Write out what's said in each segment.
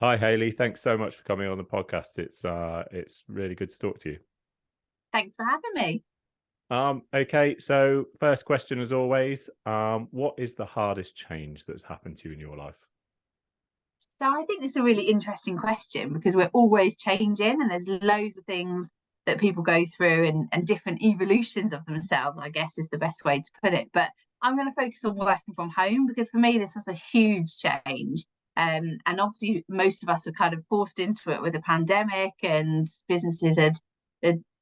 Hi, Hayley. Thanks so much for coming on the podcast. It's really good to talk to you. Thanks for having me. Okay, so first question as always, what is the hardest change that's happened to you in your life? So I think it's a really interesting question because we're always changing and there's loads of things that people go through and different evolutions of themselves, I guess is the best way to put it. But I'm going to focus on working from home because for me, this was a huge change. And obviously, most of us were kind of forced into it with the pandemic, and businesses had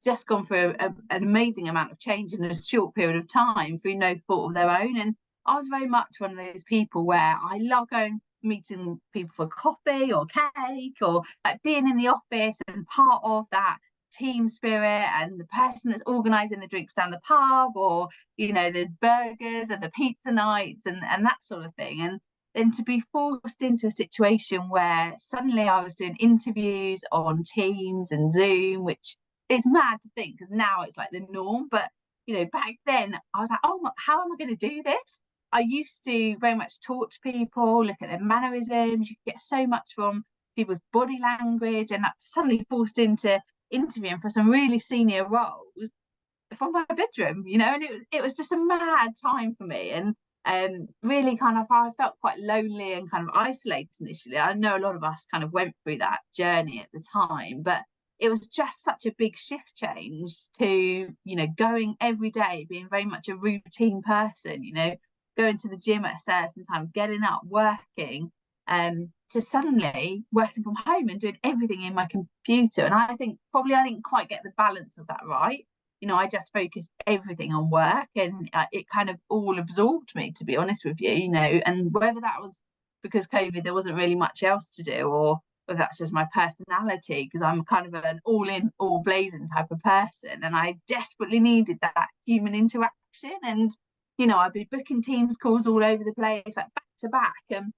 just gone through an amazing amount of change in a short period of time through no fault of their own. And I was very much one of those people where I love going meeting people for coffee or cake or like being in the office and part of that team spirit and the person that's organizing the drinks down the pub or the burgers and the pizza nights and that sort of thing. And then to be forced into a situation where suddenly I was doing interviews on Teams and Zoom, which is mad to think because now it's like the norm, but back then I was like, oh, how am I going to do this? I used to very much talk to people, look at their mannerisms. You get so much from people's body language, and that's suddenly forced into interviewing for some really senior roles from my bedroom, and it was just a mad time for me. And really kind of, I felt quite lonely and kind of isolated initially. I know a lot of us kind of went through that journey at the time, but it was just such a big shift change to, going every day, being very much a routine person, going to the gym at a certain time, getting up, working, to suddenly working from home and doing everything in my computer. And I think probably I didn't quite get the balance of that right. I just focused everything on work and it kind of all absorbed me, to be honest with you, and whether that was because COVID, there wasn't really much else to do, or whether that's just my personality, because I'm kind of an all in, all blazing type of person. And I desperately needed that human interaction. And, I'd be booking Teams calls all over the place, like back to back. And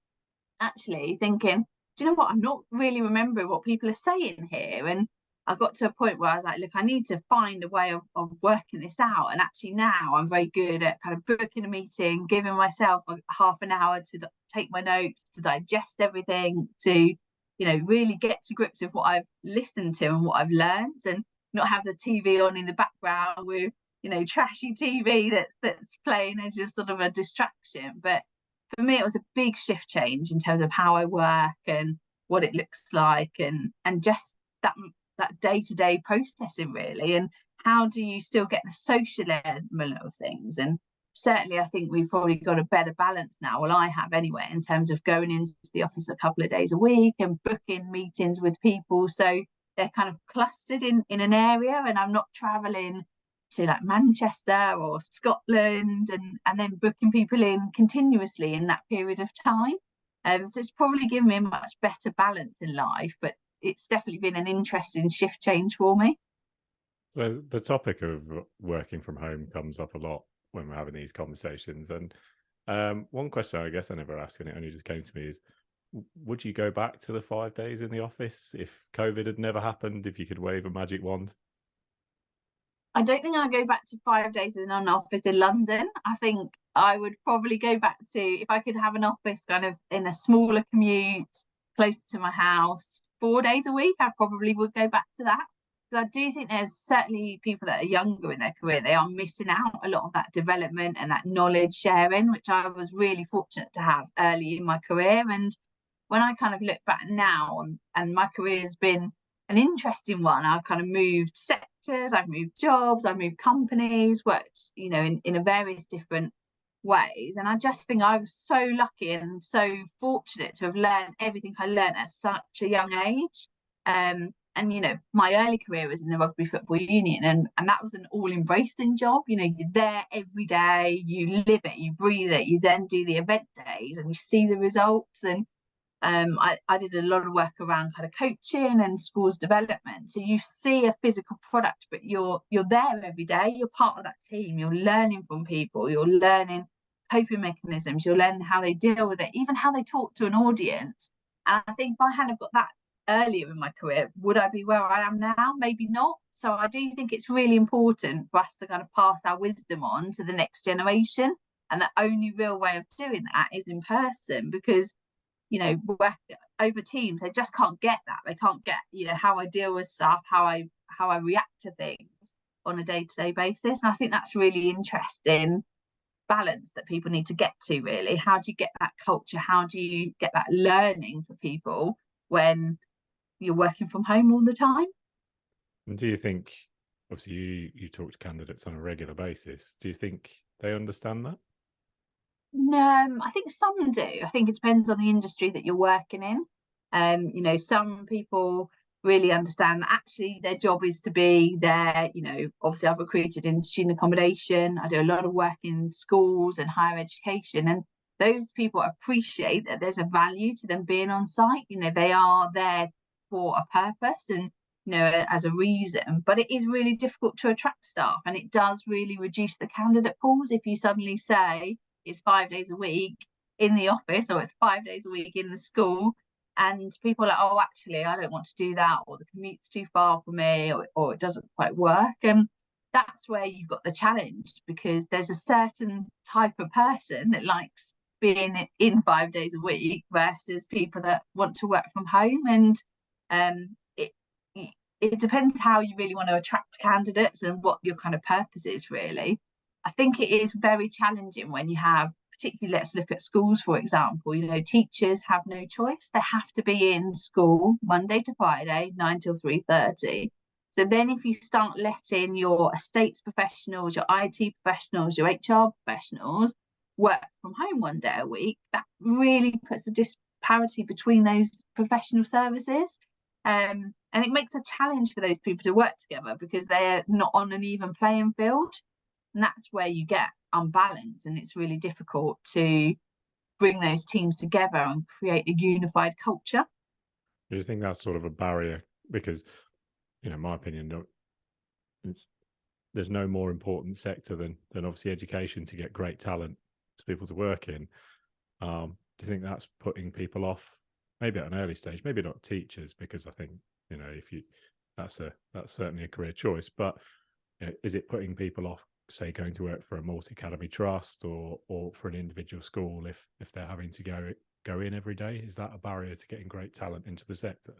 actually thinking, do you know what? I'm not really remembering what people are saying here. And I got to a point where I was like, look, I need to find a way of working this out. And actually now I'm very good at kind of booking a meeting, giving myself half an hour to take my notes, to digest everything, to, really get to grips with what I've listened to and what I've learned, and not have the TV on in the background with, trashy TV that's playing as just sort of a distraction. But for me, it was a big shift change in terms of how I work and what it looks like, and just that day-to-day processing really. And how do you still get the social element of things? And certainly I think we've probably got a better balance now, well I have anyway, in terms of going into the office a couple of days a week and booking meetings with people so they're kind of clustered in an area, and I'm not traveling to like Manchester or Scotland and then booking people in continuously in that period of time. So it's probably given me a much better balance in life, but it's definitely been an interesting shift change for me. So the topic of working from home comes up a lot when we're having these conversations. And one question I guess I never ask, and it only just came to me, is would you go back to the 5 days in the office if COVID had never happened, if you could wave a magic wand? I don't think I'd go back to 5 days in an office in London. I think I would probably go back to, if I could have an office kind of in a smaller commute, closer to my house, 4 days a week, I probably would go back to that. Because I do think there's certainly people that are younger in their career, they are missing out a lot of that development and that knowledge sharing, which I was really fortunate to have early in my career. And when I kind of look back now and my career has been an interesting one. I've kind of moved sectors, I've moved jobs, I've moved companies, worked, in a various different ways. And I just think I was so lucky and so fortunate to have learned everything I learned at such a young age. And my early career was in the rugby football union, and that was an all embracing job. You're there every day, you live it, you breathe it, you then do the event days and you see the results. And I did a lot of work around kind of coaching and schools development. So you see a physical product, but you're there every day. You're part of that team. You're learning from people. You're learning coping mechanisms. You're learning how they deal with it, even how they talk to an audience. And I think if I hadn't got that earlier in my career, would I be where I am now? Maybe not. So I do think it's really important for us to kind of pass our wisdom on to the next generation. And the only real way of doing that is in person, because over Teams, they just can't get that. They can't get, you know, how I deal with stuff, how I react to things on a day-to-day basis. And I think that's really interesting balance that people need to get to, really. How do you get that culture? How do you get that learning for people when you're working from home all the time? And do you think, obviously you talk to candidates on a regular basis, do you think they understand that? No, I think some do. I think it depends on the industry that you're working in. You know, some people really understand that actually their job is to be there. You know, obviously I've recruited in student accommodation. I do a lot of work in schools and higher education, and those people appreciate that there's a value to them being on site. You know, they are there for a purpose and, you know, as a reason. But it is really difficult to attract staff, and it does really reduce the candidate pools if you suddenly say it's 5 days a week in the office or it's 5 days a week in the school, and people are like, oh, actually I don't want to do that, or the commute's too far for me, or it doesn't quite work. And that's where you've got the challenge, because there's a certain type of person that likes being in 5 days a week versus people that want to work from home. And it it depends how you really want to attract candidates and what your kind of purpose is, really. I think it is very challenging when you have, particularly, let's look at schools, for example. You know, teachers have no choice. They have to be in school Monday to Friday, 9 till 3:30. So then if you start letting your estates professionals, your IT professionals, your HR professionals work from home 1 day a week, that really puts a disparity between those professional services. And it makes a challenge for those people to work together because they're not on an even playing field. And that's where you get unbalance, and it's really difficult to bring those teams together and create a unified culture. Do you think that's sort of a barrier? Because, you know, in my opinion, there's no more important sector than obviously education to get great talent to people to work in. Do you think that's putting people off, maybe at an early stage, maybe not teachers, because I think, you know, if you that's certainly a career choice, but you know, is it putting people off, say, going to work for a multi-academy trust or for an individual school if they're having to go in every day? Is that a barrier to getting great talent into the sector?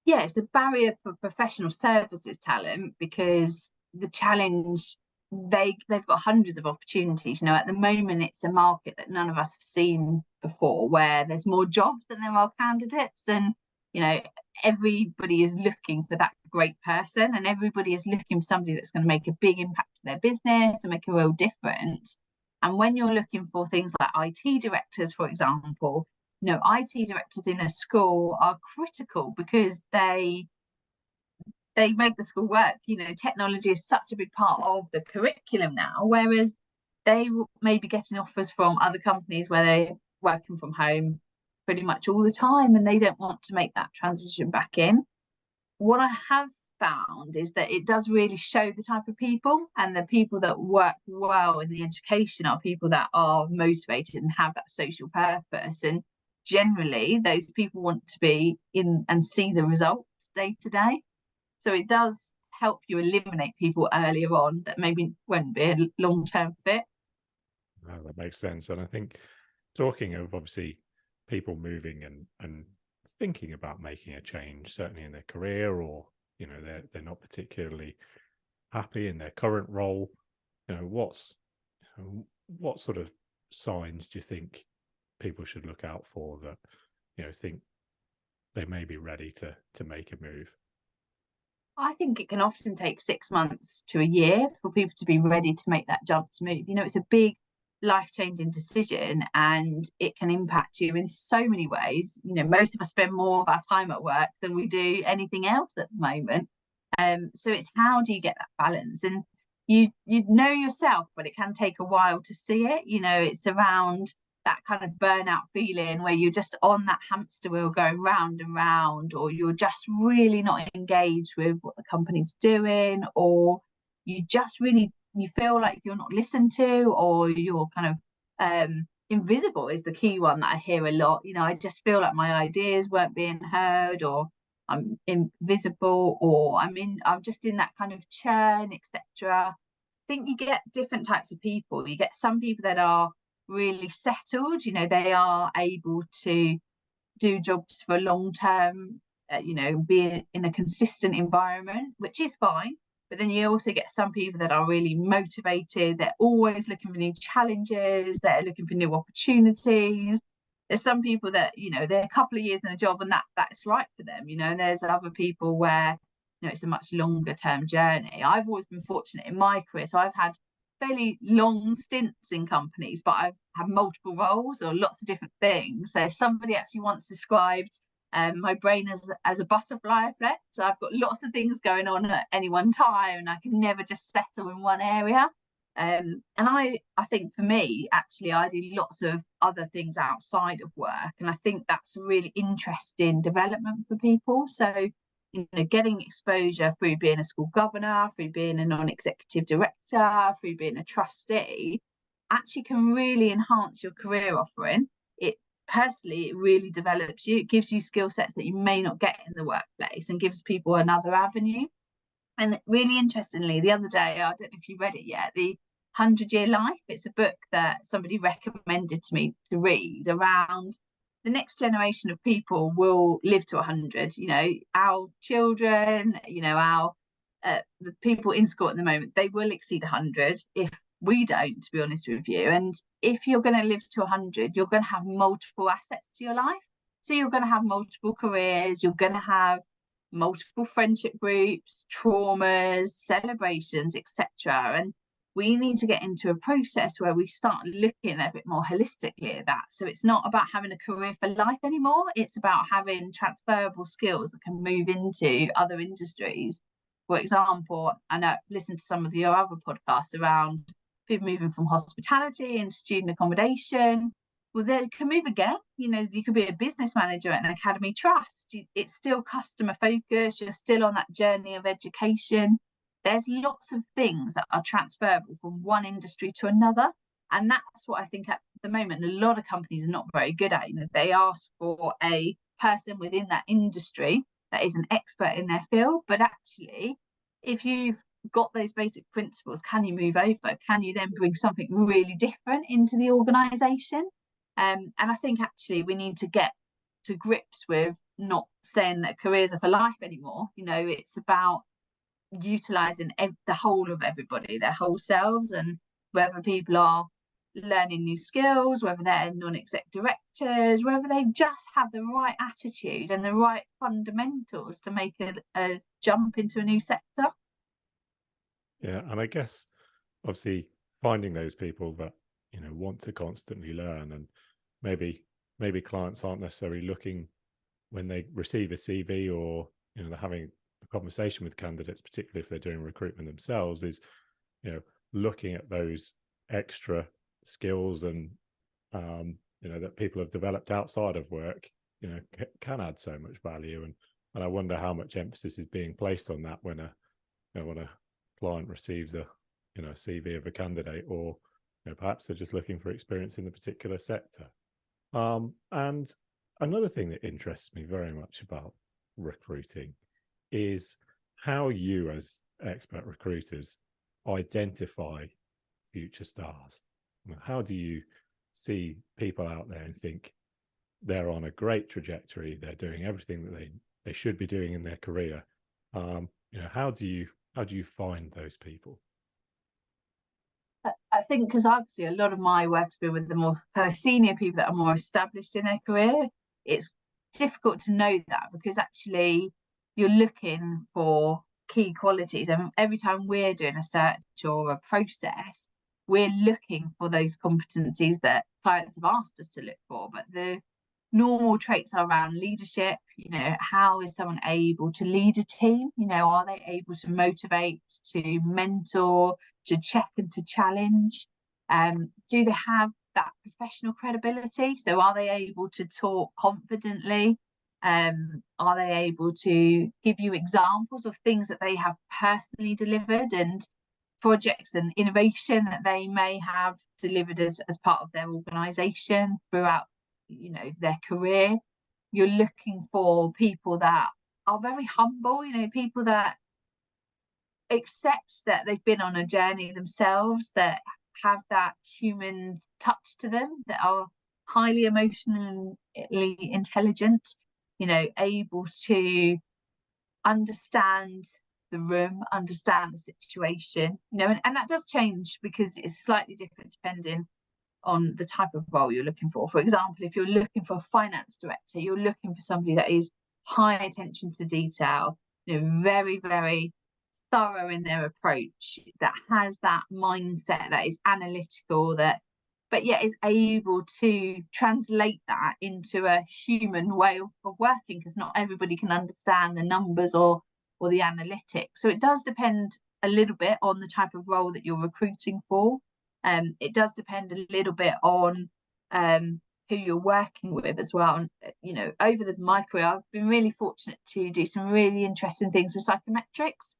Yeah, it's a barrier for professional services talent, because the challenge, they've got hundreds of opportunities. You know, at the moment it's a market that none of us have seen before, where there's more jobs than there are candidates, and, you know, everybody is looking for that great person, and everybody is looking for somebody that's going to make a big impact to their business and make a real difference. And when you're looking for things like IT directors, for example, you know, IT directors in a school are critical because they make the school work. You know, technology is such a big part of the curriculum now, whereas they may be getting offers from other companies where they're working from home pretty much all the time, and they don't want to make that transition back in. What I have found is that it does really show the type of people, and the people that work well in the education are people that are motivated and have that social purpose. And generally those people want to be in and see the results day to day. So it does help you eliminate people earlier on that maybe won't be a long-term fit. No, that makes sense. And I think, talking of obviously people moving and thinking about making a change, certainly in their career, or, you know, they're not particularly happy in their current role, you know, what sort of signs do you think people should look out for that, you know, think they may be ready to make a move? I think it can often take 6 months to a year for people to be ready to make that jump to move. You know, it's a big life-changing decision, and it can impact you in so many ways. You know, most of us spend more of our time at work than we do anything else at the moment. So it's, how do you get that balance? And you know yourself, but it can take a while to see it. You know, it's around that kind of burnout feeling where you're just on that hamster wheel going round and round, or you're just really not engaged with what the company's doing, or you just really, you feel like you're not listened to, or you're kind of invisible is the key one that I hear a lot. You know, I just feel like my ideas weren't being heard, or I'm invisible, or I'm just in that kind of churn, etc. I think you get different types of people. You get some people that are really settled, you know, they are able to do jobs for a long term, be in a consistent environment, which is fine. But then you also get some people that are really motivated. They're always looking for new challenges. They're looking for new opportunities. There's some people that, they're a couple of years in a job and that's right for them, and there's other people where, it's a much longer term journey. I've always been fortunate in my career. So I've had fairly long stints in companies, but I've had multiple roles or lots of different things. So somebody actually once described my brain as a butterfly effect. So I've got lots of things going on at any one time, and I can never just settle in one area. And I think for me, actually, I do lots of other things outside of work, and I think that's a really interesting development for people. So, getting exposure through being a school governor, through being a non-executive director, through being a trustee, actually can really enhance your career offering. It really develops you. It gives you skill sets that you may not get in the workplace and gives people another avenue. And really interestingly, the other day, I don't know if you read it yet, the 100-Year Life. It's a book that somebody recommended to me to read around the next generation of people will live to 100. Our children, the people in school at the moment, they will exceed 100 if we don't, to be honest with you. And if you're going to live to 100, you're going to have multiple assets to your life. So you're going to have multiple careers, you're going to have multiple friendship groups, traumas, celebrations, etc. And we need to get into a process where we start looking a bit more holistically at that. So it's not about having a career for life anymore. It's about having transferable skills that can move into other industries. For example, I know I've listened to some of your other podcasts around people moving from hospitality and student accommodation. Well, they can move again. You could be a business manager at an academy trust. It's still customer focused. You're still on that journey of education. There's lots of things that are transferable from one industry to another. And that's what I think at the moment, a lot of companies are not very good at. They ask for a person within that industry that is an expert in their field. But actually, if you've got those basic principles, can you move over? Can you then bring something really different into the organisation? And I think actually we need to get to grips with not saying that careers are for life anymore. It's about utilising the whole of everybody, their whole selves, and whether people are learning new skills, whether they're non-exec directors, whether they just have the right attitude and the right fundamentals to make a jump into a new sector. Yeah, and I guess obviously finding those people that want to constantly learn, and maybe clients aren't necessarily looking when they receive a CV, or they're having a conversation with candidates, particularly if they're doing recruitment themselves, is looking at those extra skills and that people have developed outside of work can add so much value, and I wonder how much emphasis is being placed on that when a client receives a CV of a candidate, or perhaps they're just looking for experience in the particular sector. And another thing that interests me very much about recruiting is how you, as expert recruiters, identify future stars. How do you see people out there and think they're on a great trajectory, they're doing everything that they should be doing in their career? How do you find those people? I think because obviously a lot of my work's been with the more kind of senior people that are more established in their career, it's difficult to know that, because actually you're looking for key qualities, and every time we're doing a search or a process, we're looking for those competencies that clients have asked us to look for. But the normal traits are around leadership. How is someone able to lead a team? Are they able to motivate, to mentor, to check and to challenge? Do they have that professional credibility? So are they able to talk confidently? Are they able to give you examples of things that they have personally delivered, and projects and innovation that they may have delivered as part of their organisation throughout their career? You're looking for people that are very humble, people that accept that they've been on a journey themselves, that have that human touch to them, that are highly emotionally intelligent, you know, able to understand the room, understand the situation, you know, and that does change because it's slightly different depending on the type of role you're looking for. For example, if you're looking for a finance director, you're looking for somebody that is high attention to detail, you know, very, very thorough in their approach, that has that mindset, that is analytical, that but yet is able to translate that into a human way of working, because not everybody can understand the numbers or the analytics. So it does depend a little bit on the type of role that you're recruiting for. It does depend a little bit on who you're working with as well. And you know, over my career, I've been really fortunate to do some really interesting things with psychometrics.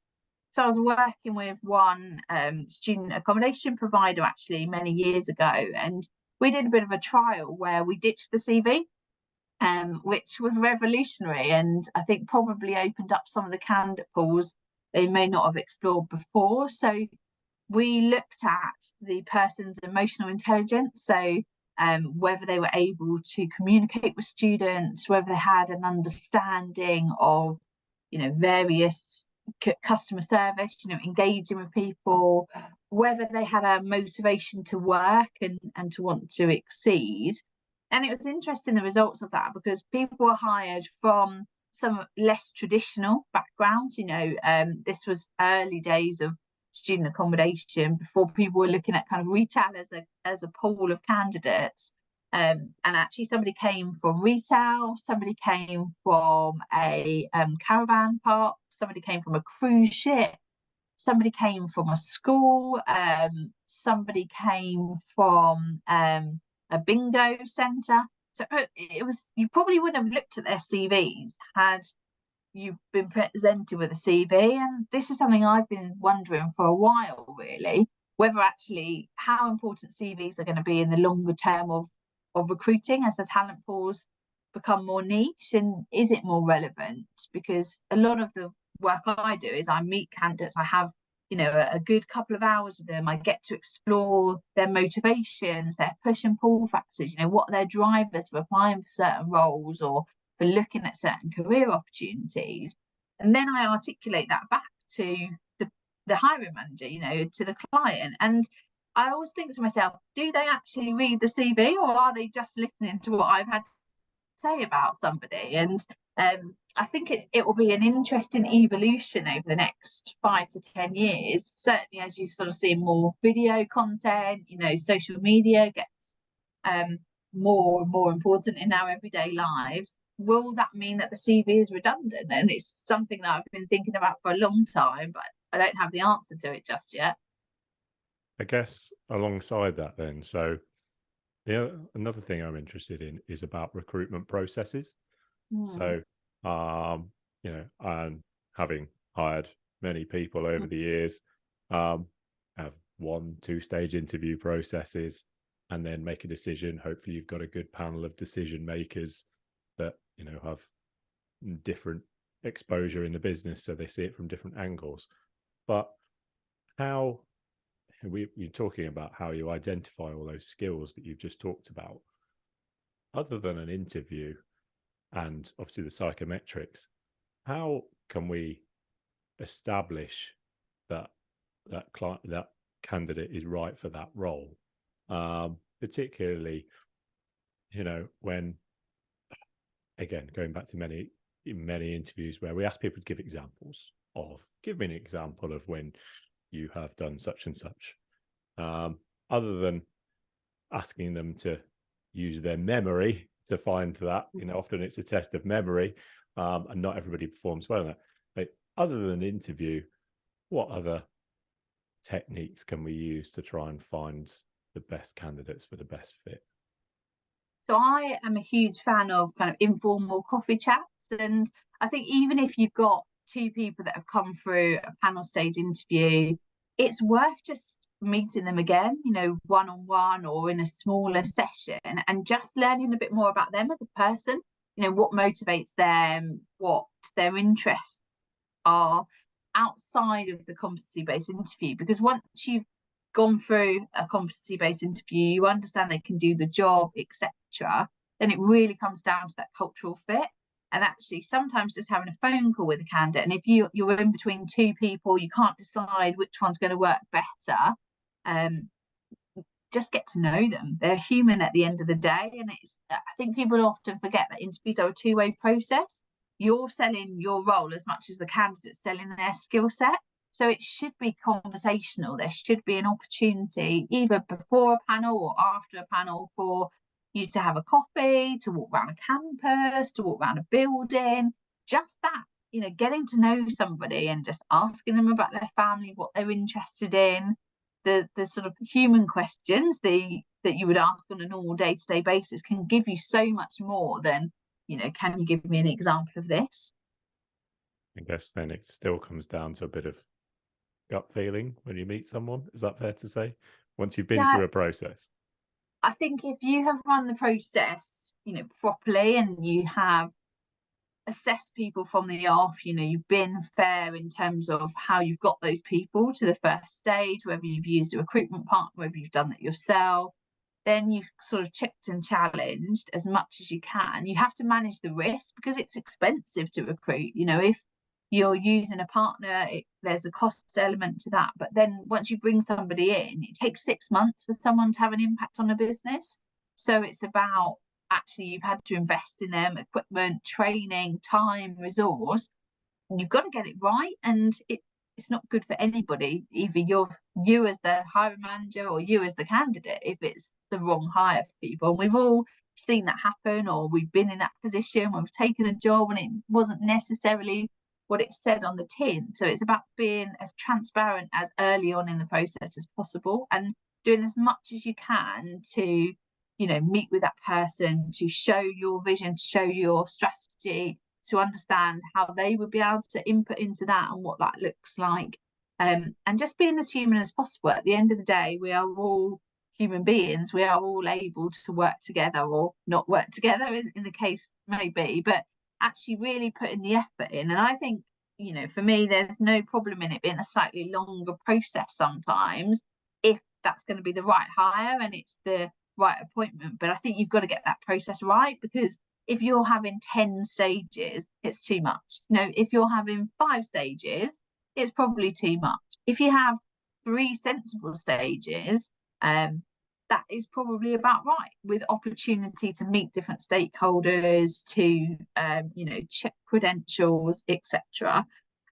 So I was working with one student accommodation provider actually many years ago, and we did a bit of a trial where we ditched the CV, which was revolutionary, and I think probably opened up some of the candidate pools they may not have explored before. So we looked at the person's emotional intelligence, so whether they were able to communicate with students, whether they had an understanding of, you know, various customer service, you know, engaging with people, whether they had a motivation to work and to want to exceed. And it was interesting, the results of that, because people were hired from some less traditional backgrounds. You know, this was early days of student accommodation, before people were looking at kind of retail as a pool of candidates. And actually somebody came from retail, somebody came from a caravan park, somebody came from a cruise ship, somebody came from a school, somebody came from a bingo centre. So it was, you probably wouldn't have looked at their CVs had you've been presented with a CV. And this is something I've been wondering for a while, really, whether actually how important CVs are going to be in the longer term of recruiting as the talent pools become more niche, and is it more relevant? Because a lot of the work I do is I meet candidates, I have, you know, a good couple of hours with them, I get to explore their motivations, their push and pull factors, you know, what are their drivers for applying for certain roles or for looking at certain career opportunities. And then I articulate that back to the hiring manager, you know, to the client. And I always think to myself, do they actually read the CV, or are they just listening to what I've had to say about somebody? And I think it will be an interesting evolution over the next 5 to 10 years, certainly as you sort of see more video content, you know, social media gets more and more important in our everyday lives. Will that mean that the CV is redundant? And it's something that I've been thinking about for a long time, but I don't have the answer to it just yet. I guess alongside that then, so another thing I'm interested in is about recruitment processes. So, you know, I'm having hired many people over the years, have 1-2 stage interview processes, and then make a decision. Hopefully you've got a good panel of decision makers that, you know, have different exposure in the business, so they see it from different angles. But how we're talking about how you identify all those skills that you've just talked about, other than an interview and obviously the psychometrics, how can we establish that candidate is right for that role? Particularly, you know, when, again, going back to many interviews where we ask people to give examples of, give me an example of when you have done such and such, other than asking them to use their memory to find that, you know, often it's a test of memory, and not everybody performs well in that. But other than interview, what other techniques can we use to try and find the best candidates for the best fit? So I am a huge fan of kind of informal coffee chats, and I think even if you've got 2 people that have come through a panel stage interview, it's worth just meeting them again, you know, one-on-one or in a smaller session, and just learning a bit more about them as a person, you know, what motivates them, what their interests are outside of the competency-based interview. Because once you've gone through a competency-based interview, you understand they can do the job, etc., then it really comes down to that cultural fit. And actually, sometimes just having a phone call with a candidate, and if you're in between two people, you can't decide which one's going to work better, just get to know them. They're human at the end of the day. And I think people often forget that interviews are a two-way process. You're selling your role as much as the candidate's selling their skill set. So it should be conversational. There should be an opportunity either before a panel or after a panel for you to have a coffee, to walk around a campus, to walk around a building, just that, getting to know somebody and just asking them about their family, what they're interested in, the sort of human questions that you would ask on a normal day-to-day basis can give you so much more than, can you give me an example of this? I guess then it still comes down to a bit of gut feeling when you meet someone. Is that fair to say? Once you've been through a process? I think if you have run the process, properly, and you have assessed people from the off, you've been fair in terms of how you've got those people to the first stage, whether you've used a recruitment partner, whether you've done it yourself, then you've sort of checked and challenged as much as you can. You have to manage the risk because it's expensive to recruit. If you're using a partner, there's a cost element to that. But then once you bring somebody in, it takes 6 months for someone to have an impact on a business. So it's about actually you've had to invest in them, equipment, training, time, resource, and you've got to get it right. And it's not good for anybody, either you as the hiring manager or you as the candidate, if it's the wrong hire for people. And we've all seen that happen, or we've been in that position where we've taken a job and it wasn't necessarily what it said on the tin. So it's about being as transparent as early on in the process as possible and doing as much as you can to meet with that person, to show your vision, to show your strategy, to understand how they would be able to input into that and what that looks like, and just being as human as possible. At the end of the day, we are all human beings. We are all able to work together or not work together in the case may be, but actually really putting the effort in. And I think, for me, there's no problem in it being a slightly longer process sometimes if that's going to be the right hire and it's the right appointment. But I think you've got to get that process right, because if you're having 10 stages, it's too much. If you're having 5 stages, it's probably too much. If you have 3 sensible stages, that is probably about right, with opportunity to meet different stakeholders, to check credentials, etc.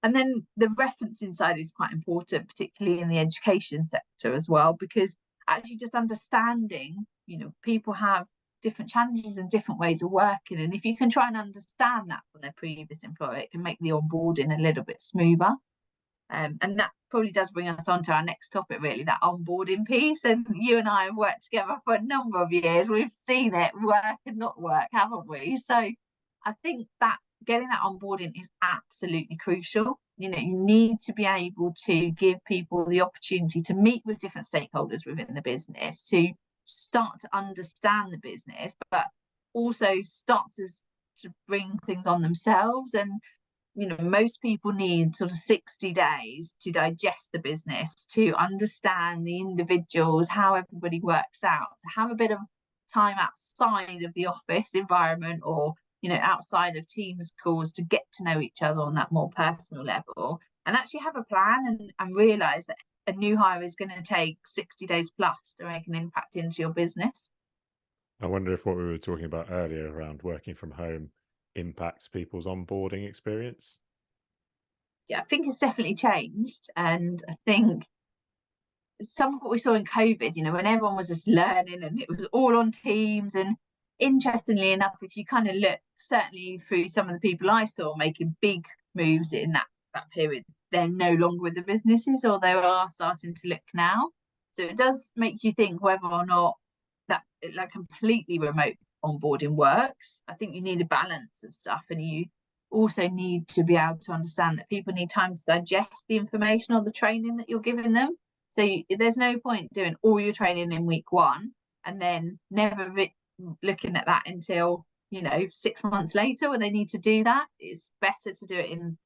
And then the referencing side is quite important, particularly in the education sector as well, because actually just understanding, people have different challenges and different ways of working, and if you can try and understand that from their previous employer, it can make the onboarding a little bit smoother. And that probably does bring us on to our next topic, really, that onboarding piece. And you and I have worked together for a number of years. We've seen it work and not work, haven't we? So I think that getting that onboarding is absolutely crucial. You need to be able to give people the opportunity to meet with different stakeholders within the business, to start to understand the business, but also start to bring things on themselves. And most people need sort of 60 days to digest the business, to understand the individuals, how everybody works out, to have a bit of time outside of the office environment or outside of Teams calls to get to know each other on that more personal level, and actually have a plan and realize that a new hire is going to take 60 days plus to make an impact into your business. I wonder if what we were talking about earlier around working from home impacts people's onboarding experience. Yeah, I think it's definitely changed. And I think some of what we saw in COVID, when everyone was just learning and it was all on Teams. And interestingly enough, if you kind of look, certainly through some of the people I saw making big moves in that period, they're no longer with the businesses, or they are starting to look now. So it does make you think whether or not that completely remote onboarding works. I think you need a balance of stuff, and you also need to be able to understand that people need time to digest the information or the training that you're giving them. So there's no point doing all your training in week 1 and then never looking at that until 6 months later when they need to do that. It's better to do it in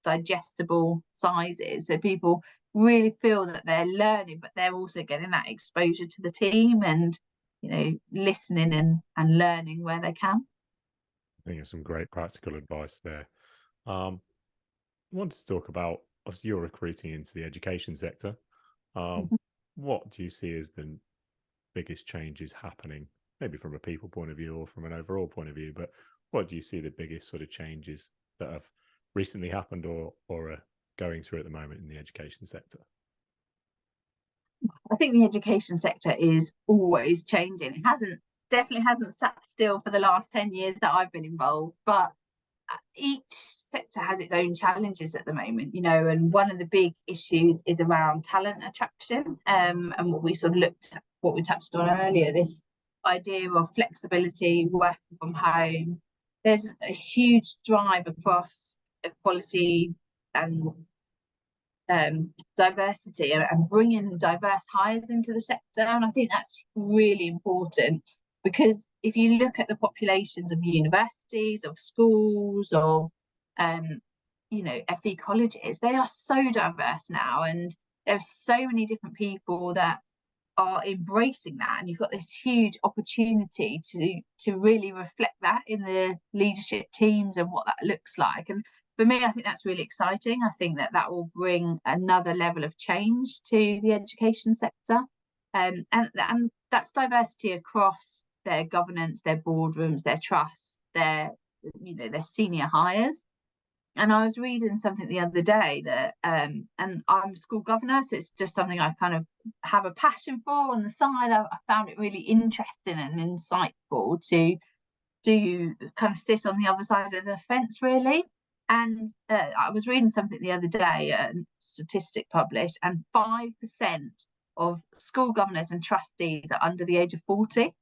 digestible sizes so people really feel that they're learning, but they're also getting that exposure to the team and, you know, listening and learning where they can. I think it's some great practical advice there. I wanted to talk about, obviously you're recruiting into the education sector. Um, Mhm. what do you see as the biggest changes happening, maybe from a people point of view or from an overall point of view, but what do you see the biggest sort of changes that have recently happened or are going through at the moment in the education sector? I think the education sector is always changing. It definitely hasn't sat still for the last 10 years that I've been involved, but each sector has its own challenges at the moment, you know, and one of the big issues is around talent attraction, and what we sort of what we touched on earlier, this idea of flexibility, working from home. There's a huge drive across equality and diversity and bringing diverse hires into the sector. And I think that's really important, because if you look at the populations of universities, of schools, of you know, FE colleges, they are so diverse now, and there are so many different people that are embracing that, and you've got this huge opportunity to really reflect that in the leadership teams and what that looks like. And for me, I think that's really exciting. I think that that will bring another level of change to the education sector, and that's diversity across their governance, their boardrooms, their trusts, their, you know, their senior hires. And I was reading something the other day that, and I'm school governor, so it's just something I kind of have a passion for on the side. I found it really interesting and insightful to kind of sit on the other side of the fence, really. And I was reading something the other day, a statistic published, and 5% of school governors and trustees are under the age of 40.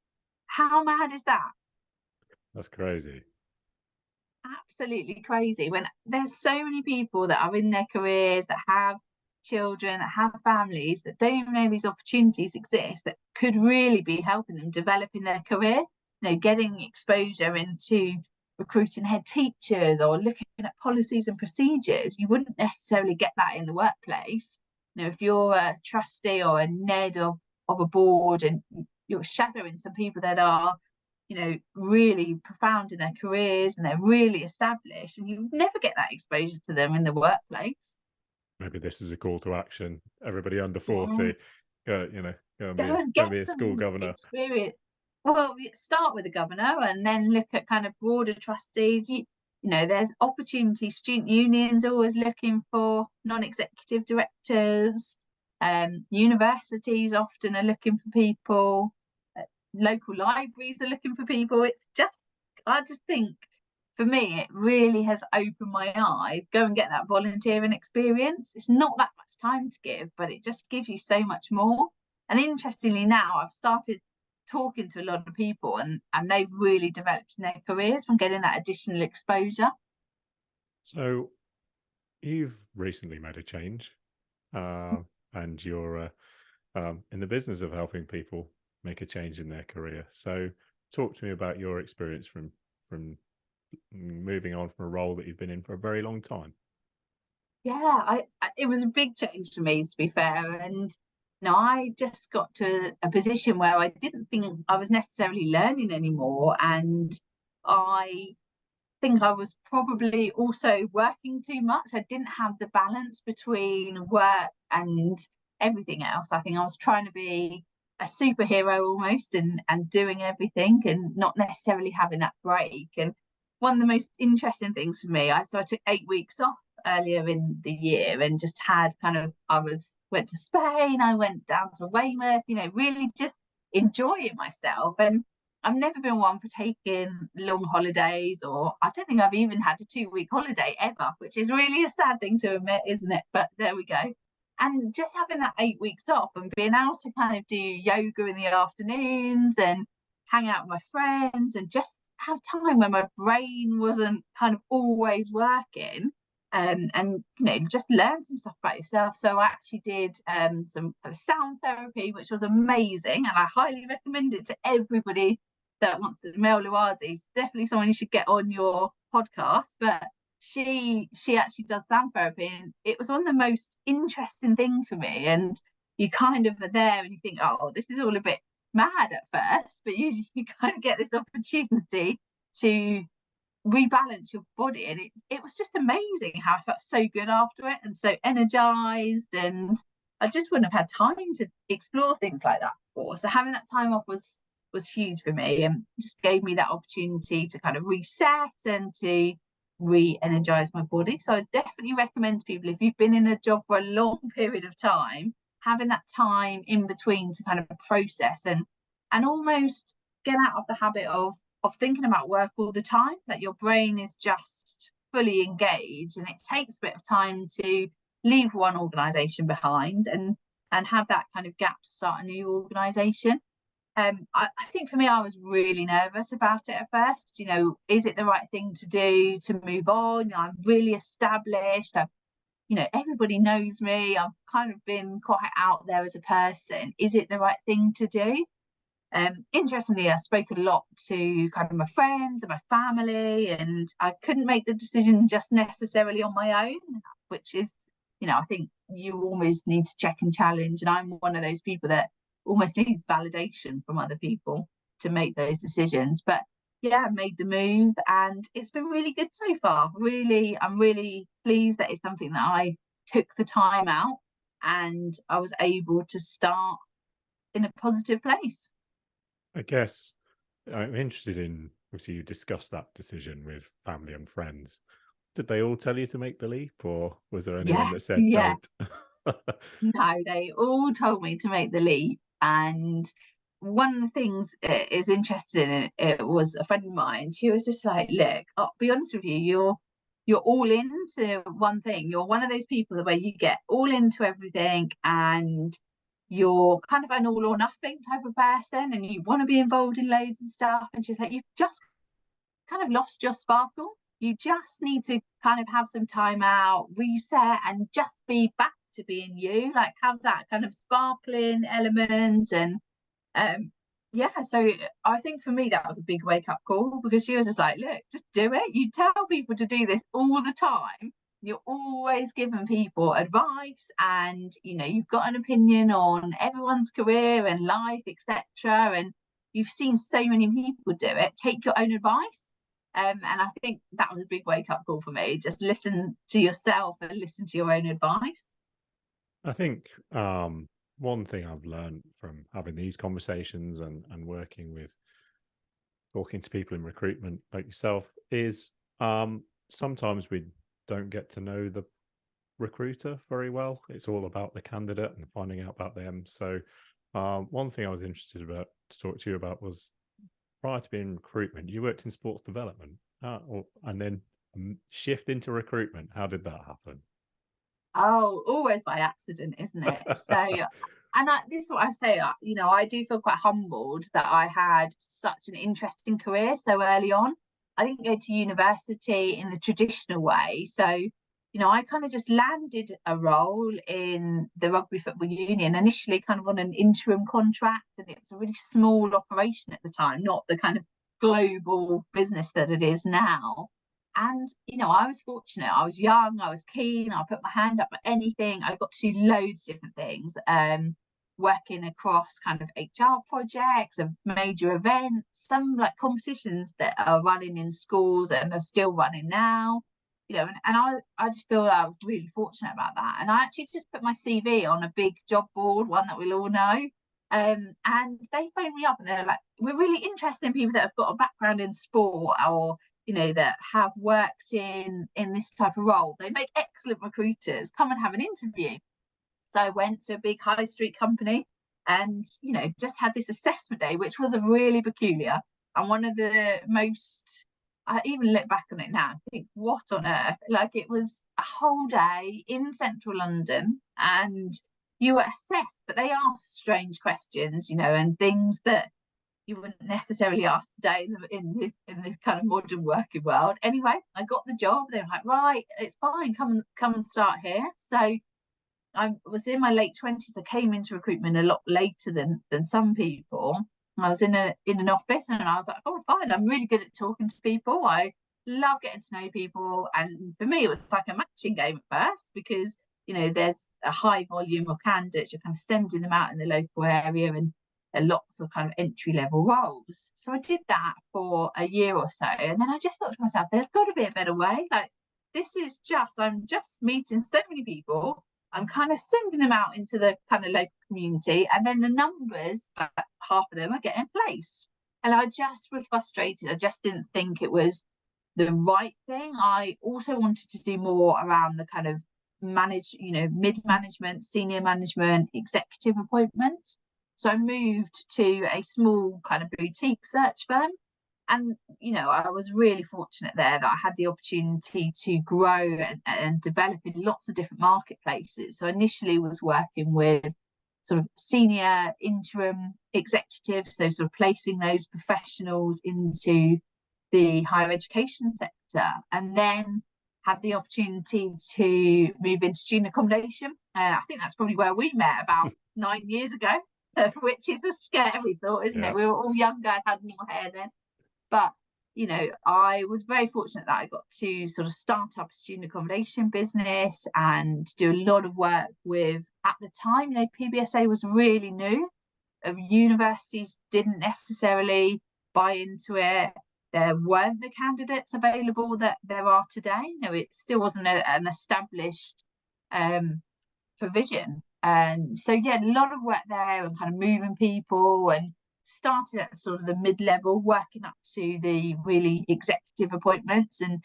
How mad is that? That's crazy. Absolutely crazy, when there's so many people that are in their careers, that have children, that have families, that don't even know these opportunities exist, that could really be helping them developing their career, you know, getting exposure into recruiting head teachers or looking at policies and procedures. You wouldn't necessarily get that in the workplace. You know, if you're a trustee or a NED of a board and you're shadowing some people that are, you know, really profound in their careers and they're really established, and you never get that exposure to them in the workplace. Maybe this is a call to action. Everybody under Yeah. 40, you know, Go and go and get be a school some governor. experience. Well, start with the governor and then look at kind of broader trustees. You know, there's opportunities. Student unions are always looking for non-executive directors. Universities often are looking for people. Local libraries are looking for people. It's just, I just think, for me, it really has opened my eyes. Go and get that volunteering experience. It's not that much time to give, but it just gives you so much more. And interestingly, now I've started talking to a lot of people, and they've really developed in their careers from getting that additional exposure. So you've recently made a change, and you're in the business of helping people make a change in their career. So talk to me about your experience from moving on from a role that you've been in for a very long time. Yeah, it was a big change for me, to be fair. And I just got to a position where I didn't think I was necessarily learning anymore, and I think I was probably also working too much. I didn't have the balance between work and everything else. I think I was trying to be a superhero almost, and doing everything and not necessarily having that break. And one of the most interesting things for me, so I took 8 weeks off earlier in the year and just had kind of, went to Spain, I went down to Weymouth, you know, really just enjoying myself. And I've never been one for taking long holidays, or I don't think I've even had a 2 week holiday ever, which is really a sad thing to admit, isn't it? But there we go. And just having that 8 weeks off and being able to kind of do yoga in the afternoons and hang out with my friends and just have time when my brain wasn't kind of always working, and you know, just learn some stuff about yourself. So I actually did some kind of sound therapy, which was amazing, and I highly recommend it to everybody that wants to. Mel Luazi is definitely someone you should get on your podcast. But she actually does sound therapy, and it was one of the most interesting things for me. And you kind of are there and you think, oh, this is all a bit mad at first, but you kind of get this opportunity to rebalance your body, and it was just amazing how I felt so good after it and so energized, and I just wouldn't have had time to explore things like that before. So having that time off was huge for me, and just gave me that opportunity to kind of reset and to re-energize my body. So I definitely recommend to people, if you've been in a job for a long period of time, having that time in between to kind of process and almost get out of the habit of thinking about work all the time, that your brain is just fully engaged, and it takes a bit of time to leave one organization behind and have that kind of gap to start a new organization. I think for me, I was really nervous about it at first. Is it the right thing to do to move on? I'm really established. Everybody knows me. I've kind of been quite out there as a person. Is it the right thing to do? Interestingly, I spoke a lot to kind of my friends and my family, and I couldn't make the decision just necessarily on my own, which is, I think you almost need to check and challenge. And I'm one of those people that almost needs validation from other people to make those decisions. But yeah, I made the move, and it's been really good so far. Really, I'm really pleased that it's something that I took the time out and I was able to start in a positive place. I guess I'm interested in, obviously, you discussed that decision with family and friends. Did they all tell you to make the leap, or was there anyone Yeah, that said yeah. don't? No, they all told me to make the leap. And one of the things is interesting, it was a friend of mine. She was just like, look, I'll be honest with you, you're all into one thing. You're one of those people where you get all into everything, and you're kind of an all or nothing type of person, and you want to be involved in loads of stuff. And she's like, you've just kind of lost your sparkle. You just need to kind of have some time out, reset, and just be back to being you, like have that kind of sparkling element. And yeah, so I think for me that was a big wake up call, because she was just like, look, just do it. You tell people to do this all the time. You're always giving people advice, and you've got an opinion on everyone's career and life, etc. And you've seen so many people do it. Take your own advice. And I think that was a big wake up call for me. Just listen to yourself and listen to your own advice. I think one thing I've learned from having these conversations and working with, talking to people in recruitment like yourself, is sometimes we don't get to know the recruiter very well. It's all about the candidate and finding out about them. So one thing I was interested about to talk to you about was, prior to being in recruitment, you worked in sports development, and then shift into recruitment. How did that happen? Oh, always by accident, isn't it? So, and this is what I say, I do feel quite humbled that I had such an interesting career so early on. I didn't go to university in the traditional way. So, I kind of just landed a role in the Rugby Football Union, initially kind of on an interim contract. And it was a really small operation at the time, not the kind of global business that it is now. And, I was fortunate. I was young, I was keen, I put my hand up for anything. I got to do loads of different things, working across kind of HR projects and major events, some like competitions that are running in schools and are still running now. And I just feel I was really fortunate about that. And I actually just put my CV on a big job board, one that we'll all know. And they phoned me up and they're like, we're really interested in people that have got a background in sport, or that have worked in this type of role. They make excellent recruiters. Come and have an interview. So I went to a big high street company and just had this assessment day, which was a really peculiar and one of the most, I even look back on it now and think, what on earth? Like, it was a whole day in central London, and you were assessed, but they asked strange questions, and things that you wouldn't necessarily ask today in this kind of modern working world. Anyway, I got the job. They were like, right, it's fine, come and start here. So I was in my late 20s. I came into recruitment a lot later than some people. I was in an office, and I was like, oh, fine, I'm really good at talking to people. I love getting to know people. And for me, it was like a matching game at first, because, you know, there's a high volume of candidates. You're kind of sending them out in the local area, and lots of kind of entry level roles. So I did that for a year or so. And then I just thought to myself, there's got to be a better way. Like, I'm just meeting so many people. I'm kind of sending them out into the kind of local community, and then the numbers, half of them are getting placed. And I just was frustrated. I just didn't think it was the right thing. I also wanted to do more around the kind of mid-management, senior management, executive appointments. So I moved to a small kind of boutique search firm. And, you know, I was really fortunate there that I had the opportunity to grow and develop in lots of different marketplaces. So initially was working with sort of senior interim executives, so sort of placing those professionals into the higher education sector, and then had the opportunity to move into student accommodation. I think that's probably where we met about 9 years ago, which is a scary thought, isn't it? We were all younger and had more hair then. But, you know, I was very fortunate that I got to sort of start up a student accommodation business and do a lot of work with, at the time, you know, PBSA was really new. Universities didn't necessarily buy into it. There weren't the candidates available that there are today. You know, it still wasn't an established provision. And so, yeah, a lot of work there, and kind of moving people, and started at sort of the mid-level, working up to the really executive appointments. And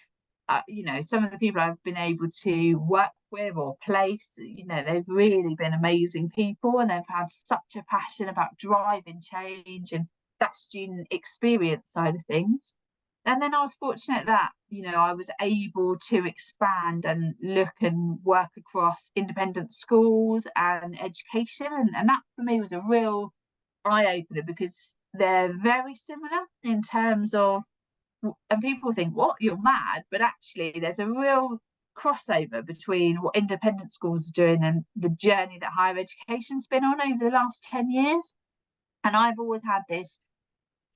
you know, some of the people I've been able to work with or place, you know, they've really been amazing people, and they've had such a passion about driving change and that student experience side of things. And then I was fortunate that, you know, I was able to expand and look and work across independent schools and education. And that for me was a real eye-opener, because they're very similar in terms of, and people think, what, you're mad? But actually there's a real crossover between what independent schools are doing and the journey that higher education's been on over the last 10 years. And I've always had this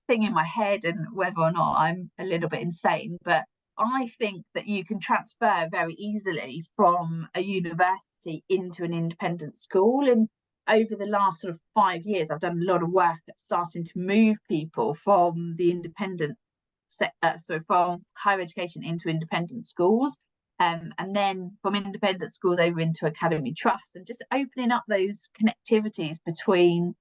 thing in my head, and whether or not I'm a little bit insane, but I think that you can transfer very easily from a university into an independent school. And over the last sort of 5 years, I've done a lot of work at starting to move people from the independent from higher education into independent schools, and then from independent schools over into academy trusts, and just opening up those connectivities between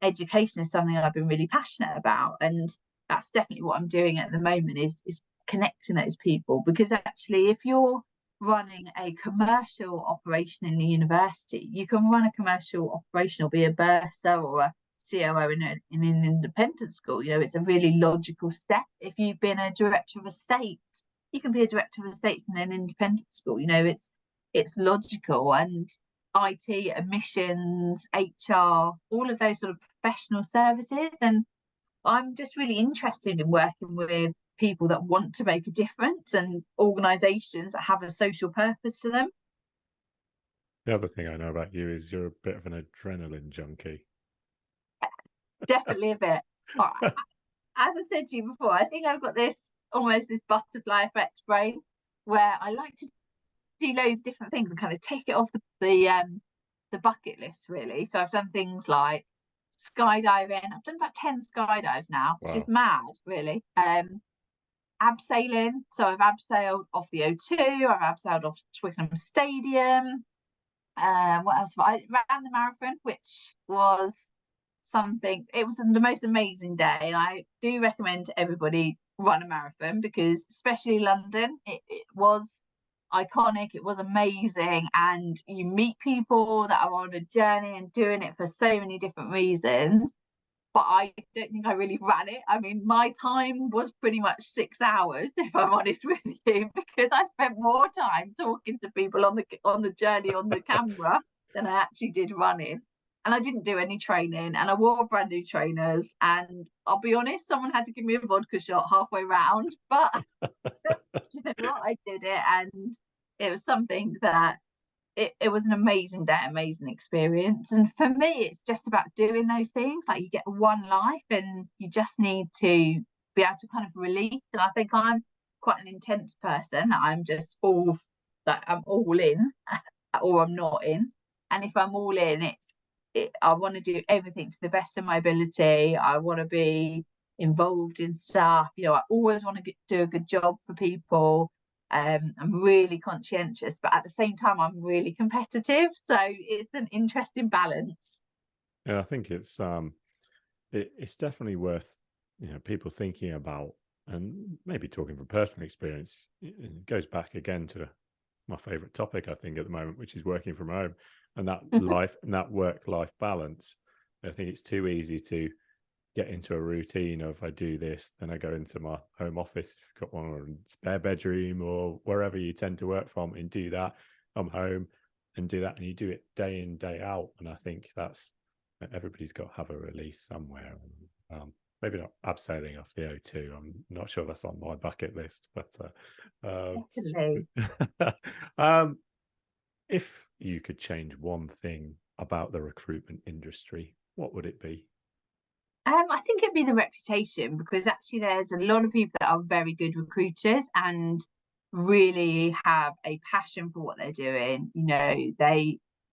education is something I've been really passionate about. And that's definitely what I'm doing at the moment, is connecting those people. Because actually, if you're running a commercial operation in the university, you can run a commercial operation, or be a bursar or a COO in an independent school. You know, it's a really logical step. If you've been a director of estates, you can be a director of estates in an independent school. You know, it's logical. And IT, admissions, HR, all of those sort of professional services. And I'm just really interested in working with people that want to make a difference, and organisations that have a social purpose to them. The other thing I know about you is you're a bit of an adrenaline junkie. Definitely a bit. As I said to you before, I think I've got this butterfly effect brain, where I like to do loads of different things and kind of take it off the bucket list, really. So I've done things like skydiving. I've done about 10 skydives now, which is mad, really. Abseiling. So I've abseiled off the O2. I've abseiled off Twickenham Stadium. What else? I ran the marathon, which was something. It was the most amazing day, and I do recommend to everybody run a marathon, because especially London, it was iconic, it was amazing, and you meet people that are on a journey and doing it for so many different reasons. But I don't think I really ran it. I mean, my time was pretty much 6 hours, if I'm honest with you, because I spent more time talking to people on the journey on the camera than I actually did running. And I didn't do any training, and I wore brand new trainers. And I'll be honest, someone had to give me a vodka shot halfway round, but you know what, I did it, and it was something that it was an amazing day, amazing experience. And for me, it's just about doing those things. Like, you get one life, and you just need to be able to kind of release. And I think I'm quite an intense person, that I'm just all like I'm all in or I'm not in. And if I'm all in, I want to do everything to the best of my ability. I want to be involved in stuff. You know, I always want to do a good job for people. I'm really conscientious, but at the same time, I'm really competitive. So it's an interesting balance. Yeah, I think it's definitely worth, people thinking about, and maybe talking from personal experience. It goes back again to my favorite topic, I think, at the moment, which is working from home and that life and that work-life balance. I think it's too easy to get into a routine of, I do this, then I go into my home office, if you've got one, or spare bedroom or wherever you tend to work from, and do that. I'm home and do that, and you do it day in, day out. And I think everybody's got to have a release somewhere. Maybe not abseiling off the O2. I'm not sure that's on my bucket list, but Definitely. If you could change one thing about the recruitment industry, what would it be? I think it'd be the reputation, because actually there's a lot of people that are very good recruiters and really have a passion for what they're doing. You know,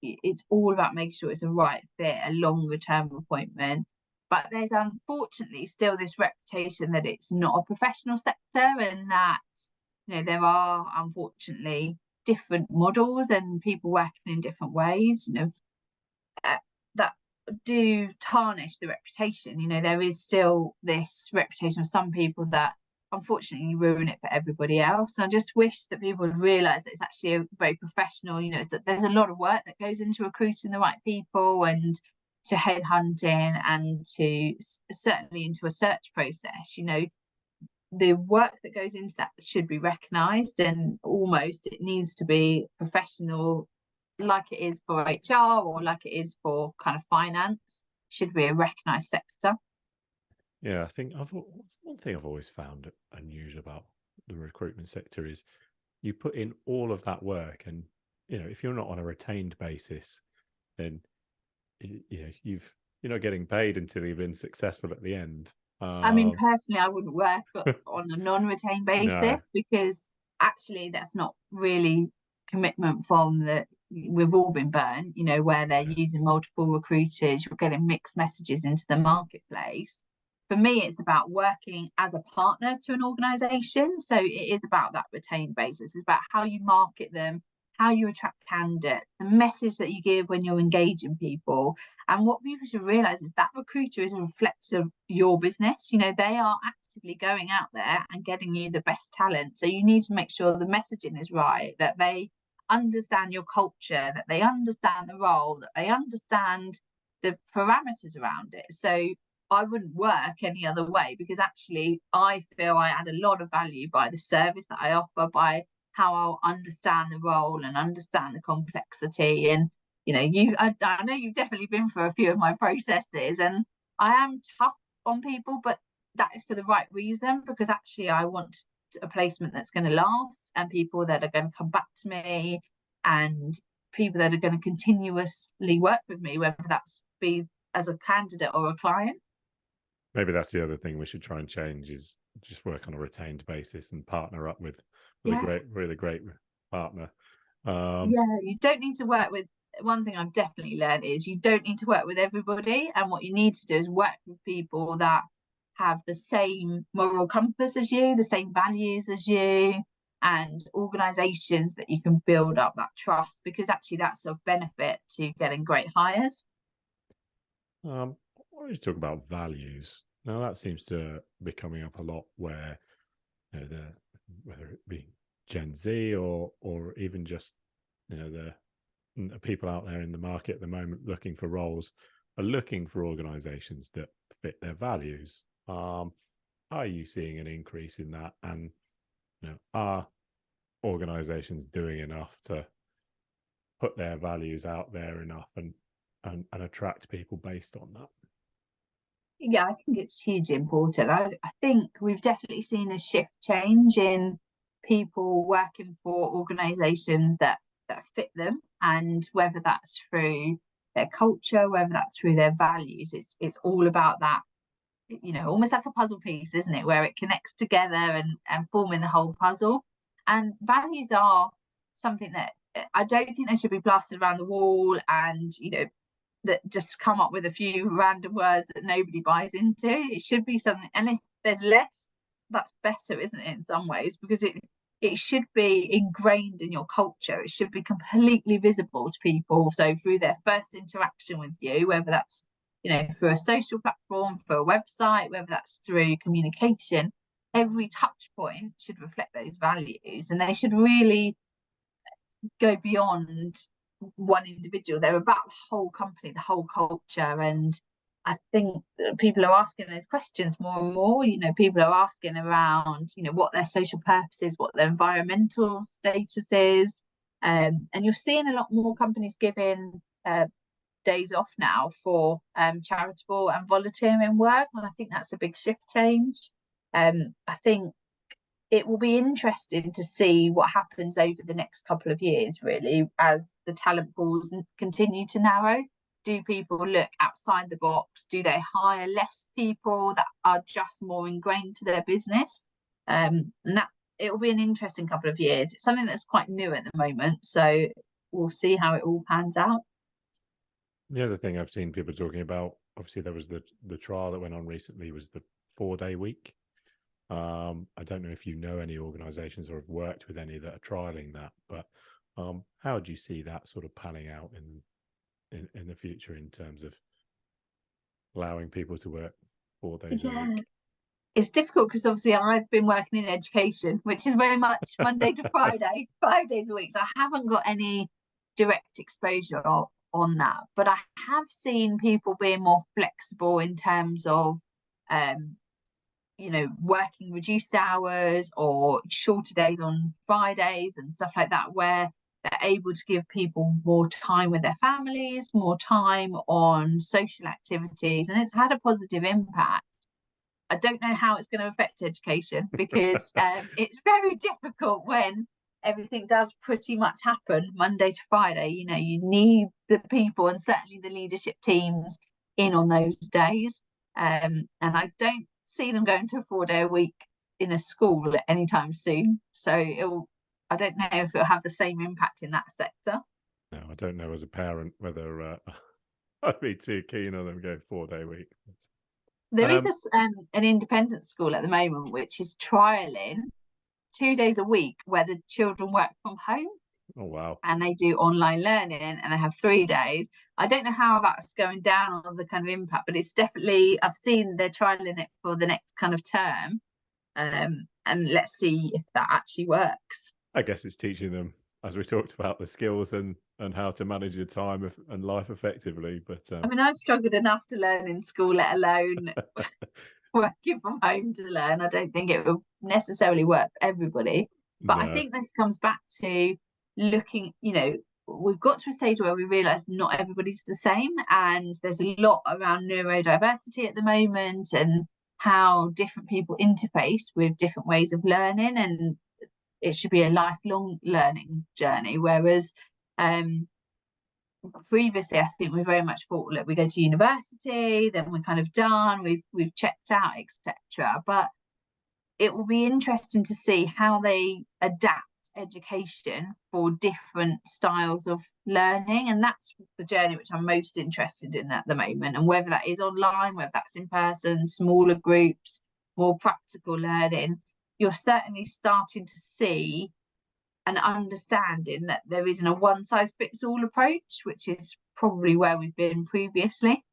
it's all about making sure it's a right fit, a longer term appointment. But there's unfortunately still this reputation that it's not a professional sector, and that, you know, there are unfortunately different models and people working in different ways, you know, that do tarnish the reputation. You know, there is still this reputation of some people that unfortunately ruin it for everybody else. And I just wish that people would realise that it's actually a very professional, you know, it's that there's a lot of work that goes into recruiting the right people, and to headhunting, and to certainly into a search process. You know, the work that goes into that should be recognised, and almost it needs to be professional, like it is for HR or like it is for kind of finance. Should be a recognised sector. Yeah, I think one thing I've always found unusual about the recruitment sector is you put in all of that work, and if you're not on a retained basis, then you're not getting paid until you've been successful at the end. I mean, personally, I wouldn't work on a non-retained No, basis, because actually that's not really commitment from the. We've all been burnt, you know, where they're yeah. using multiple recruiters, you're getting mixed messages into the marketplace. For me, it's about working as a partner to an organisation. So it is about that retained basis. It's about how you market them, how you attract candidates, the message that you give when you're engaging people. And what people should realise is that recruiter is a reflection of your business. You know, they are actively going out there and getting you the best talent. So you need to make sure the messaging is right, that they understand your culture, that they understand the role, that they understand the parameters around it. So I wouldn't work any other way, because actually I feel I add a lot of value by the service that I offer, by how I'll understand the role and understand the complexity. And you know, I know you've definitely been through a few of my processes, and I am tough on people, but that is for the right reason, because actually I want a placement that's going to last, and people that are going to come back to me, and people that are going to continuously work with me, whether that's be as a candidate or a client. Maybe that's the other thing we should try and change, is just work on a retained basis and partner up with a Yeah. really great partner. Yeah, you don't need to work with. One thing I've definitely learned is you don't need to work with everybody, and what you need to do is work with people that have the same moral compass as you, the same values as you, and organizations that you can build up that trust, because actually that's of benefit to getting great hires. I want to talk about values. Now that seems to be coming up a lot, where whether it be Gen Z or even just the people out there in the market at the moment looking for roles are looking for organizations that fit their values. Are you seeing an increase in that? And are organizations doing enough to put their values out there enough and attract people based on that? Yeah, I think it's hugely important. I think we've definitely seen a shift change in people working for organizations that fit them, and whether that's through their culture, whether that's through their values, it's all about that you know, almost like a puzzle piece, isn't it, where it connects together and forming the whole puzzle. And values are something that I don't think they should be plastered around the wall, and you know, that just come up with a few random words that nobody buys into. It should be something, and if there's less, that's better, isn't it, in some ways, because it should be ingrained in your culture. It should be completely visible to people. So through their first interaction with you, whether that's, you know, through a social platform, for a website, whether that's through communication, every touch point should reflect those values, and they should really go beyond one individual. They're about the whole company, the whole culture. And I think people are asking those questions more and more. You know, people are asking around, you know, what their social purpose is, what their environmental status is. And you're seeing a lot more companies giving days off now for charitable and volunteering work. And I think that's a big shift change. I think it will be interesting to see what happens over the next couple of years, really, as the talent pools continue to narrow. Do people look outside the box? Do they hire less people that are just more ingrained to their business? And that it will be an interesting couple of years. It's something that's quite new at the moment, so we'll see how it all pans out. The other thing I've seen people talking about, obviously there was the trial that went on recently, was the 4-day week. I don't know if you know any organizations or have worked with any that are trialing that, but how do you see that sort of panning out in the future in terms of allowing people to work 4 days a week? It's difficult because obviously I've been working in education, which is very much Monday to Friday, 5 days a week. So I haven't got any direct exposure on that, but I have seen people being more flexible in terms of you know, working reduced hours or shorter days on Fridays and stuff like that, where they're able to give people more time with their families, more time on social activities, and it's had a positive impact. I don't know how it's going to affect education, because it's very difficult when everything does pretty much happen Monday to Friday. You know, you need the people, and certainly the leadership teams, in on those days. And I don't see them going to a 4-day a week in a school anytime soon. So I don't know if it'll have the same impact in that sector. No, I don't know as a parent whether I'd be too keen on them going 4-day week. There is an independent school at the moment which is trialing 2 days a week where the children work from home. Oh, wow. And they do online learning, and they have 3 days. I don't know how that's going down on the kind of impact, but it's definitely, I've seen they're trialing it for the next kind of term. And let's see if that actually works. I guess it's teaching them, as we talked about, the skills and how to manage your time and life effectively. But I mean, I've struggled enough to learn in school, let alone working from home to learn. I don't think it will necessarily work for everybody. But I think this comes back to looking, you know, we've got to a stage where we realise not everybody's the same, and there's a lot around neurodiversity at the moment and how different people interface with different ways of learning, and it should be a lifelong learning journey. Whereas previously, I think we very much thought, look, we go to university, then we're kind of done, we've checked out, etc. But it will be interesting to see how they adapt education for different styles of learning, and that's the journey which I'm most interested in at the moment. And whether that is online, whether that's in person, smaller groups, more practical learning, you're certainly starting to see an understanding that there isn't a one-size-fits-all approach, which is probably where we've been previously.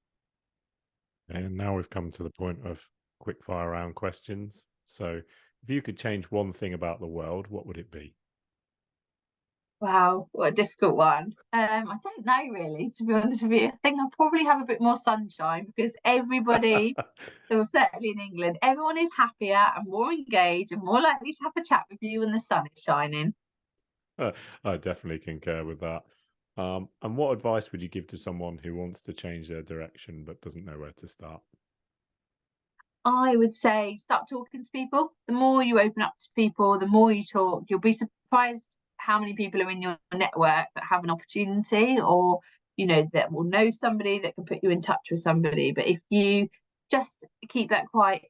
And now we've come to the point of quick fire round questions. So if you could change one thing about the world, what would it be? Wow, what a difficult one. I don't know, really, to be honest with you. I think I'll probably have a bit more sunshine, because everybody, well, certainly in England, everyone is happier and more engaged and more likely to have a chat with you when the sun is shining. I definitely concur with that. And what advice would you give to someone who wants to change their direction but doesn't know where to start? I would say start talking to people. The more you open up to people, the more you talk, you'll be surprised how many people are in your network that have an opportunity, or, you know, that will know somebody that can put you in touch with somebody. But if you just keep that quite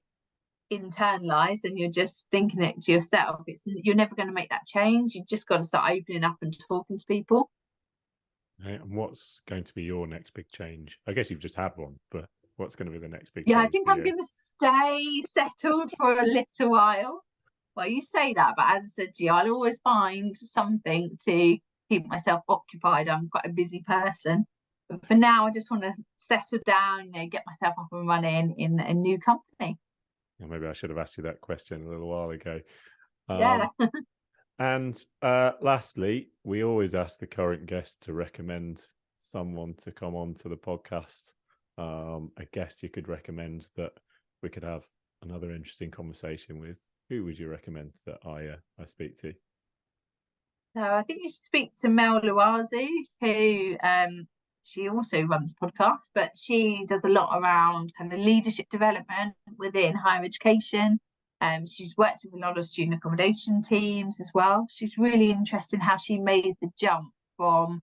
internalized and you're just thinking it to yourself, you're never going to make that change. You just got to start opening up and talking to people. Right. And what's going to be your next big change? I guess you've just had one, but what's going to be the next big change? I think I'm going to stay settled for a little while. Well, you say that, but as I said to you, I'll always find something to keep myself occupied. I'm quite a busy person. But for now, I just want to settle down, get myself up and running in a new company. Well, maybe I should have asked you that question a little while ago. Yeah. And lastly, we always ask the current guest to recommend someone to come on to the podcast. A guest you could recommend that we could have another interesting conversation with. Who would you recommend that I speak to? So I think you should speak to Mel Luazu, who she also runs podcasts, but she does a lot around kind of leadership development within higher education. She's worked with a lot of student accommodation teams as well. She's really interested in how she made the jump from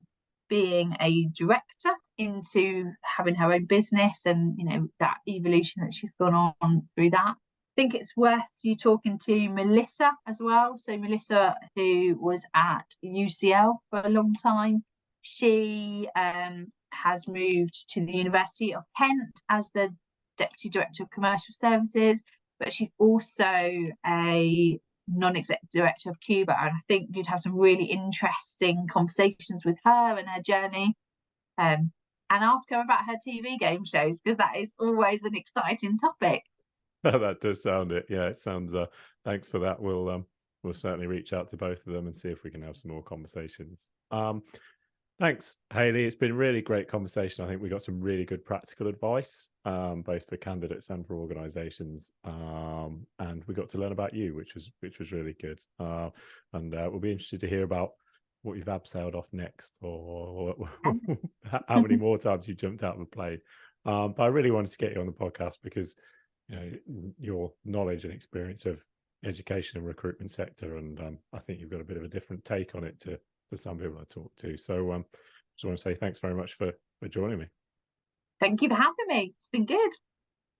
being a director into having her own business, and that evolution that she's gone on through that. I think it's worth you talking to Melissa as well. So Melissa, who was at UCL for a long time, she has moved to the University of Kent as the Deputy Director of Commercial Services, but she's also a non-executive director of Cuba, and I think you'd have some really interesting conversations with her and her journey, and ask her about her TV game shows, because that is always an exciting topic. That does sound it. Yeah, it sounds. Thanks for that. We'll certainly reach out to both of them and see if we can have some more conversations. Thanks, Hayley. It's been a really great conversation. I think we got some really good practical advice, both for candidates and for organisations, and we got to learn about you, which was really good. And we'll be interested to hear about what you've abseiled off next, or how many more times you jumped out of a plane. But I really wanted to get you on the podcast because your knowledge and experience of education and recruitment sector, and I think you've got a bit of a different take on it to some people I talk to. So just want to say thanks very much for joining me. Thank you for having me. It's been good.